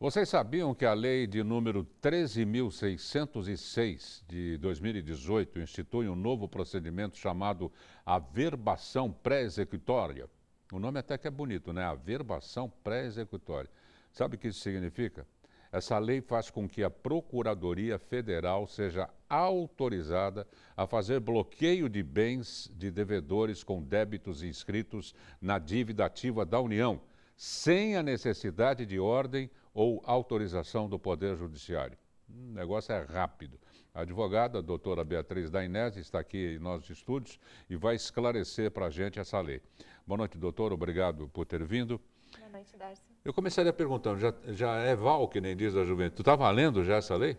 Vocês sabiam que a lei de número 13.606 de 2018 institui um novo procedimento chamado averbação pré-executória? O nome até que é bonito, né? Averbação pré-executória. Sabe o que isso significa? Essa lei faz com que a Procuradoria Federal seja autorizada a fazer bloqueio de bens de devedores com débitos inscritos na dívida ativa da União, sem a necessidade de ordem ou autorização do Poder Judiciário. O negócio é rápido. A advogada, a doutora Beatriz Dainese, está aqui em nossos estúdios e vai esclarecer para a gente essa lei. Boa noite, doutor. Obrigado por ter vindo. Boa noite, Darcy. Eu começaria perguntando, já é val, que nem diz a juventude. Tu está valendo já essa lei?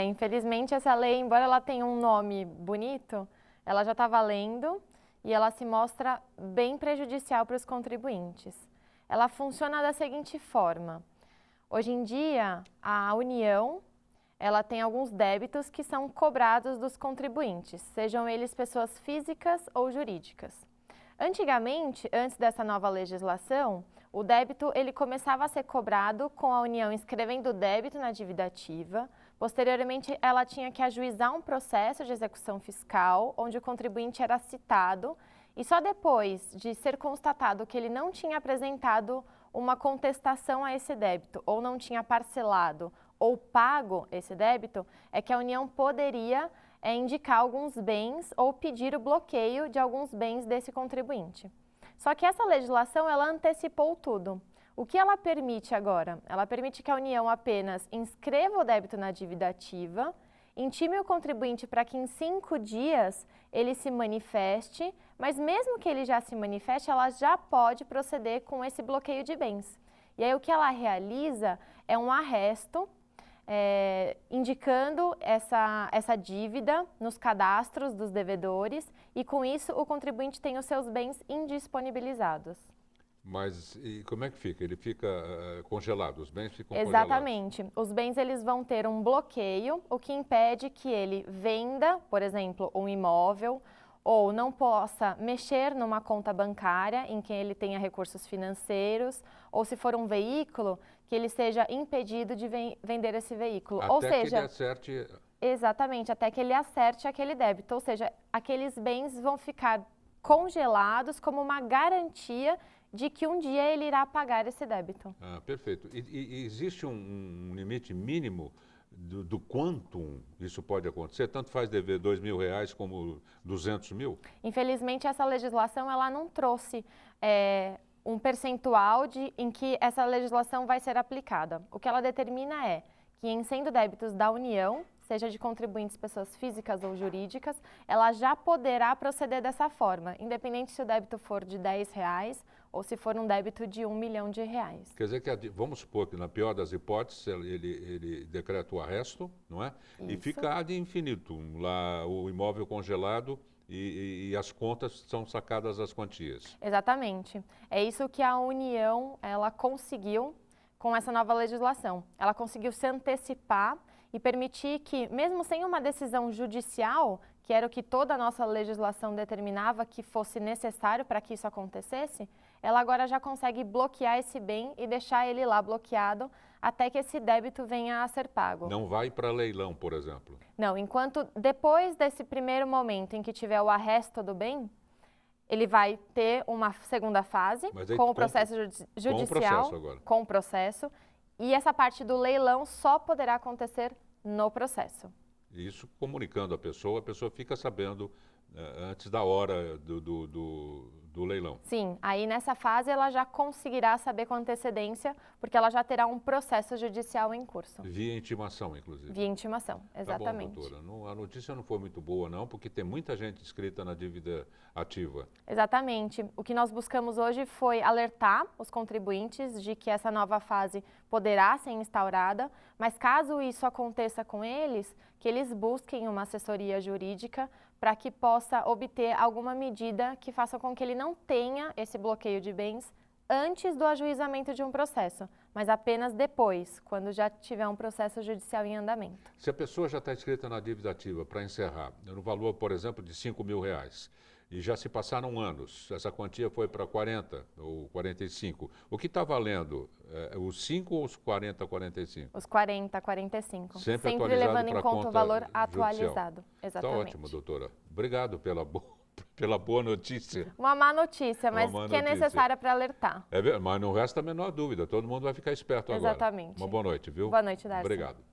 Infelizmente essa lei, embora ela tenha um nome bonito, ela já está valendo e ela se mostra bem prejudicial para os contribuintes. Ela funciona da seguinte forma. Hoje em dia, a União, ela tem alguns débitos que são cobrados dos contribuintes, sejam eles pessoas físicas ou jurídicas. Antigamente, antes dessa nova legislação, o débito ele começava a ser cobrado com a União inscrevendo o débito na dívida ativa. Posteriormente, ela tinha que ajuizar um processo de execução fiscal, onde o contribuinte era citado, e só depois de ser constatado que ele não tinha apresentado uma contestação a esse débito, ou não tinha parcelado ou pago esse débito, é que a União poderia indicar alguns bens ou pedir o bloqueio de alguns bens desse contribuinte. Só que essa legislação, ela antecipou tudo. O que ela permite agora? Ela permite que a União apenas inscreva o débito na dívida ativa, intime o contribuinte para que em 5 dias ele se manifeste, mas mesmo que ele já se manifeste, ela já pode proceder com esse bloqueio de bens. E aí o que ela realiza é um arresto, indicando essa dívida nos cadastros dos devedores e com isso o contribuinte tem os seus bens indisponibilizados. Mas e como é que fica? Ele fica congelado, os bens ficam Exatamente. congelados. Os bens eles vão ter um bloqueio, o que impede que ele venda, por exemplo, um imóvel, ou não possa mexer numa conta bancária em que ele tenha recursos financeiros, ou se for um veículo, que ele seja impedido de vender esse veículo. Até ou seja, que ele acerte... Exatamente, até que ele acerte aquele débito. Ou seja, aqueles bens vão ficar congelados como uma garantia de que um dia ele irá pagar esse débito. Ah, perfeito. E existe um limite mínimo do quanto isso pode acontecer? Tanto faz dever R$2.000 como 200 mil? Infelizmente, essa legislação ela não trouxe um percentual em que essa legislação vai ser aplicada. O que ela determina é que, em sendo débitos da União, seja de contribuintes pessoas físicas ou jurídicas, ela já poderá proceder dessa forma, independente se o débito for de R$10 ou se for um débito de R$1 milhão. Quer dizer que, vamos supor que na pior das hipóteses, ele decreta o arresto, não é? Isso. E fica ad infinitum, lá o imóvel congelado e as contas são sacadas as quantias. Exatamente. É isso que a União ela conseguiu com essa nova legislação. Ela conseguiu se antecipar e permitir que, mesmo sem uma decisão judicial, que era o que toda a nossa legislação determinava que fosse necessário para que isso acontecesse, ela agora já consegue bloquear esse bem e deixar ele lá bloqueado até que esse débito venha a ser pago. Não vai para leilão, por exemplo? Não, enquanto depois desse primeiro momento em que tiver o arresto do bem, ele vai ter uma segunda fase com o processo judicial, com o processo agora. Com o processo, e essa parte do leilão só poderá acontecer no processo. Isso comunicando a pessoa fica sabendo antes da hora do leilão. Sim, aí nessa fase ela já conseguirá saber com antecedência, porque ela já terá um processo judicial em curso. Via intimação, inclusive. Via intimação, exatamente. Tá bom, doutora. A notícia não foi muito boa, não, porque tem muita gente inscrita na dívida ativa. Exatamente. O que nós buscamos hoje foi alertar os contribuintes de que essa nova fase poderá ser instaurada, mas caso isso aconteça com eles, que eles busquem uma assessoria jurídica para que possa obter alguma medida que faça com que ele não tenha esse bloqueio de bens antes do ajuizamento de um processo, mas apenas depois, quando já tiver um processo judicial em andamento. Se a pessoa já está inscrita na dívida ativa para encerrar, no valor, por exemplo, de R$5.000, e já se passaram anos. Essa quantia foi para 40 ou 45. O que está valendo? Os 5 ou os 40, 45? Os 40, 45. Sempre atualizado levando em conta o valor judicial. atualizado. Exatamente. Está ótimo, doutora. Obrigado pela boa notícia. Uma má notícia, mas má que é notícia. necessária para alertar. Mas não resta a menor dúvida, todo mundo vai ficar esperto agora. Exatamente. Uma boa noite, viu? Boa noite, Darcy. Obrigado.